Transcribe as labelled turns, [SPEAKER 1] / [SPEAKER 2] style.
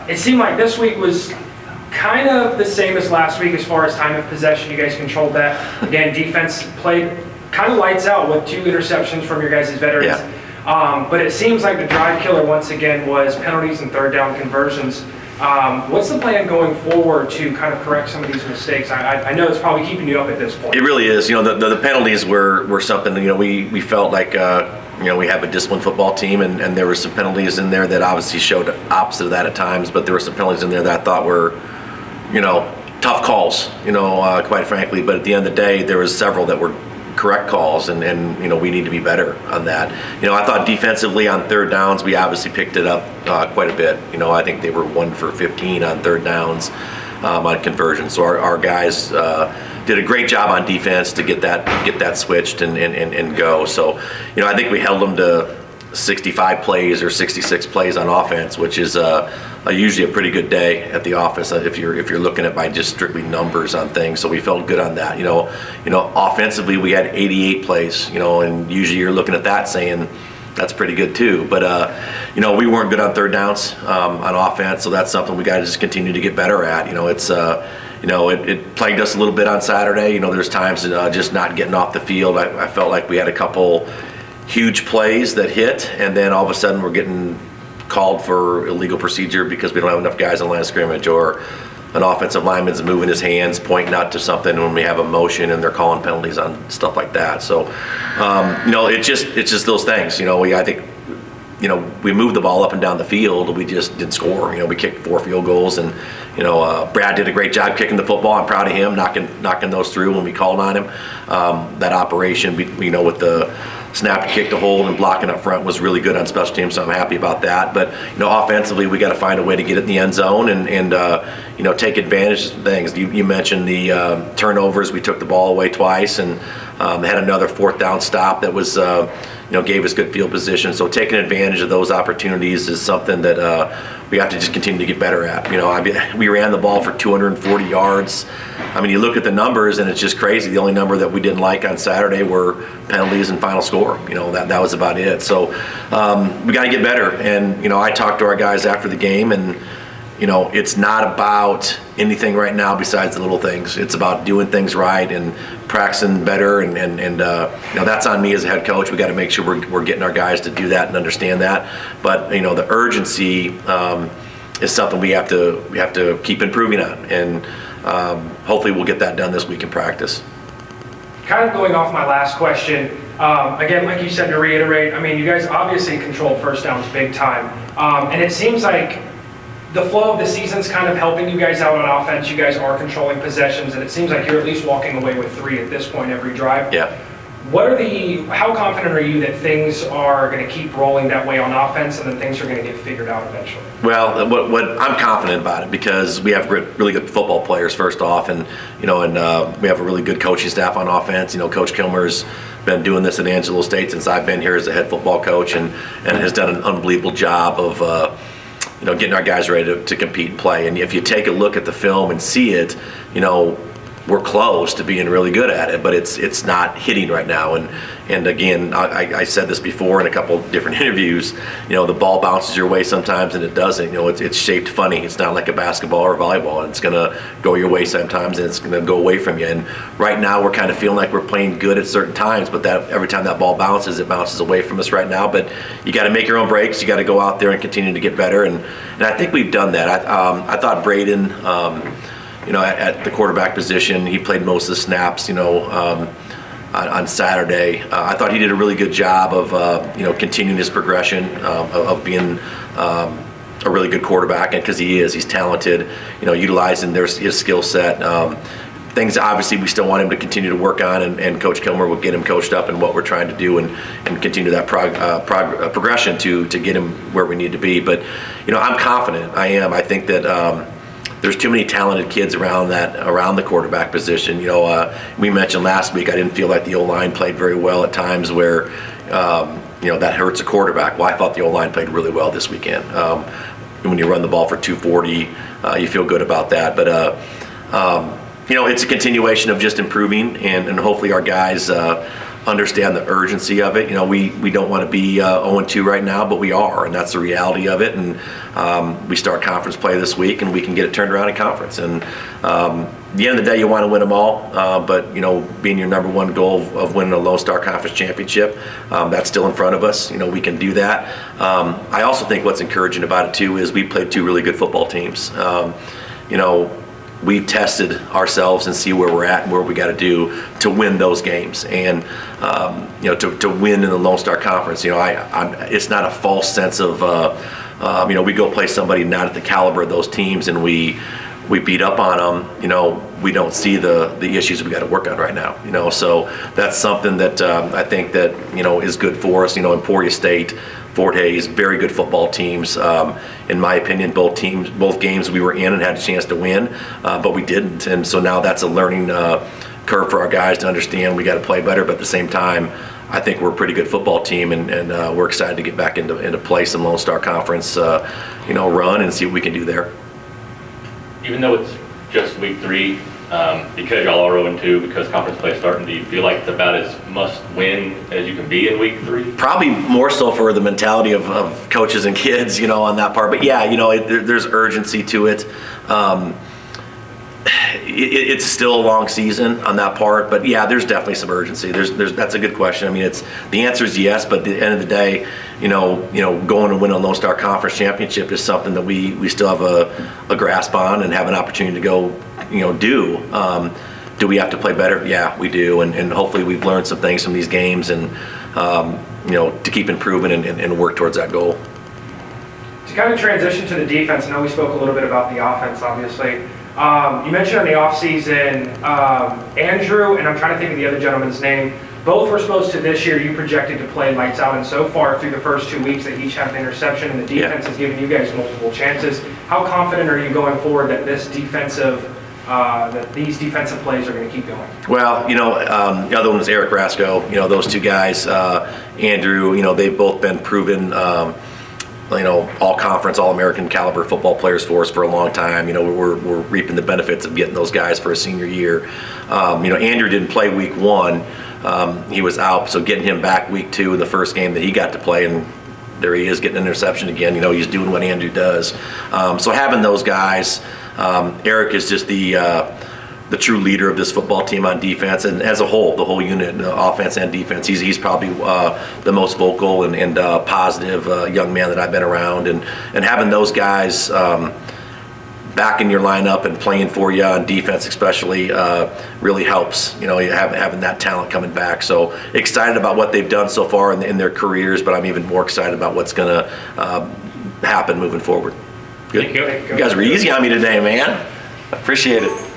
[SPEAKER 1] it seemed like this week was kind of the same as last week as far as time of possession. You guys controlled that. Again, defense played kind of lights out with 2 interceptions from your guys' veterans.
[SPEAKER 2] Yeah.
[SPEAKER 1] But it seems like the drive killer once again was penalties and third down conversions. What's the plan going forward to kind of correct some of these mistakes? I know it's probably keeping you up at this point.
[SPEAKER 2] It really is. The penalties were something, we felt like, we have a disciplined football team, and there were some penalties in there that obviously showed opposite of that at times, but there were some penalties in there that I thought were, tough calls, quite frankly. But at the end of the day, there was several that were correct calls, and we need to be better on that. I thought defensively on third downs, we obviously picked it up quite a bit. I think they were 1 for 15 on third downs on conversion. So our guys did a great job on defense to get that switched and go. So I think we held them to 65 plays or 66 plays on offense, which is usually a pretty good day at the office if you're looking at by just strictly numbers on things. So we felt good on that. Offensively we had 88 plays. And usually you're looking at that saying that's pretty good too. But we weren't good on third downs on offense, so that's something we got to just continue to get better at. It plagued us a little bit on Saturday. There's times just not getting off the field. I felt like we had a couple huge plays that hit, and then all of a sudden we're getting called for illegal procedure because we don't have enough guys on the line of scrimmage, or an offensive lineman's moving his hands, pointing out to something when we have a motion, and they're calling penalties on stuff like that. So, it's just those things. I think, we moved the ball up and down the field. We just didn't score. We kicked 4 field goals, and Brad did a great job kicking the football. I'm proud of him, knocking those through when we called on him. That operation, with the snap, kick to hold, and blocking up front was really good on special teams, so I'm happy about that. But offensively, we got to find a way to get it in the end zone and take advantage of things. You mentioned the turnovers. We took the ball away twice and had another 4th down stop that was gave us good field position. So taking advantage of those opportunities is something that we have to just continue to get better at. We ran the ball for 240 yards. You look at the numbers and it's just crazy. The only number that we didn't like on Saturday were penalties and final score. That was about it. So we got to get better. And I talked to our guys after the game, and it's not about anything right now besides the little things. It's about doing things right and practicing better, and that's on me as a head coach. We got to make sure we're getting our guys to do that and understand that. But the urgency is something we have to keep improving on, and hopefully we'll get that done this week in practice.
[SPEAKER 1] Kind of going off my last question, again, like you said, to reiterate, you guys obviously controlled first downs big time, and it seems like the flow of the season's kind of helping you guys out on offense. You guys are controlling possessions, and it seems like you're at least walking away with 3 at this point every drive.
[SPEAKER 2] Yeah.
[SPEAKER 1] How confident are you that things are going to keep rolling that way on offense, and then things are going to get figured out eventually?
[SPEAKER 2] Well, what I'm confident about it because we have really good football players first off, and we have a really good coaching staff on offense. Coach Kilmer's been doing this at Angelo State since I've been here as a head football coach, and has done an unbelievable job of getting our guys ready to compete and play. And if you take a look at the film and see it, we're close to being really good at it, but it's not hitting right now. And again, I said this before in a couple of different interviews. The ball bounces your way sometimes, and it doesn't. It's shaped funny. It's not like a basketball or volleyball. It's gonna go your way sometimes, and it's gonna go away from you. And right now, we're kind of feeling like we're playing good at certain times, but that every time that ball bounces, it bounces away from us right now. But you got to make your own breaks. You got to go out there and continue to get better. And I think we've done that. I thought Braden. At the quarterback position, he played most of the snaps, on Saturday. I thought he did a really good job of, continuing his progression of being a really good quarterback, and because he's talented, utilizing his skill set. Things obviously we still want him to continue to work on, and Coach Kilmer will get him coached up in what we're trying to do and continue that progression to get him where we need to be. But, I'm confident. I am. I think that there's too many talented kids around the quarterback position. We mentioned last week I didn't feel like the O-line played very well at times where that hurts a quarterback. Well, I thought the O-line played really well this weekend. When you run the ball for 240, you feel good about that. But it's a continuation of just improving, and hopefully our guys understand the urgency of it. You know, we don't want to be 0-2 right now, but we are, and that's the reality of it. And we start conference play this week, and we can get it turned around in conference. And at the end of the day, you want to win them all, but you know, being your number one goal of winning a Lone Star Conference championship, that's still in front of us. You know, we can do that. I also think what's encouraging about it too is we played two really good football teams. You know, we've tested ourselves and see where we're at and where we got to do to win those games, and you know, to win in the Lone Star Conference. You know, it's not a false sense of you know, we go play somebody not at the caliber of those teams and we beat up on them. You know, we don't see the issues we got to work on right now. You know, so that's something that I think that, you know, is good for us. You know, Emporia State, Fort Hays, very good football teams. In my opinion, both games we were in and had a chance to win, but we didn't. And so now that's a learning curve for our guys to understand we got to play better. But at the same time, I think we're a pretty good football team, and we're excited to get back into play some Lone Star Conference, you know, run and see what we can do there.
[SPEAKER 3] Even though it's just week 3, because y'all are 0-2, because conference play is starting, do you feel like it's about as must-win as you can be in week 3?
[SPEAKER 2] Probably more so for the mentality of coaches and kids, you know, on that part. But yeah, you know, there's urgency to it. It's still a long season on that part, but yeah, there's definitely some urgency. That's a good question. I mean, the answer is yes, but at the end of the day, you know, going to win a Lone Star Conference championship is something that we still have a grasp on and have an opportunity to go, you know, do. Do we have to play better? Yeah, we do, and hopefully we've learned some things from these games, and you know, to keep improving and work towards that goal.
[SPEAKER 1] To kind of transition to the defense, I know we spoke a little bit about the offense, obviously. You mentioned in the offseason, Andrew, and I'm trying to think of the other gentleman's name, both were supposed to this year, you projected to play lights out, and so far through the first 2 weeks, they each have an interception, and the defense has given you guys multiple chances. How confident are you going forward that these defensive plays are going to keep going? Well,
[SPEAKER 2] you know, the other one was Eric Rasco. You know, those two guys, Andrew, you know, they've both been proven, you know, all-conference, all-American caliber football players for us for a long time. You know, we're reaping the benefits of getting those guys for a senior year. You know, Andrew didn't play week 1. He was out, so getting him back week 2 in the first game that he got to play, and there he is getting an interception again. You know, he's doing what Andrew does. So having those guys, Eric is just the true leader of this football team on defense, and as a whole, the whole unit, offense and defense. He's probably the most vocal and positive young man that I've been around, and having those guys back in your lineup and playing for you on defense especially really helps. You know, having that talent coming back. So excited about what they've done so far in their careers, but I'm even more excited about what's going to happen moving forward. Good.
[SPEAKER 3] Thank you.
[SPEAKER 2] You guys were easy on me today, man. Appreciate it.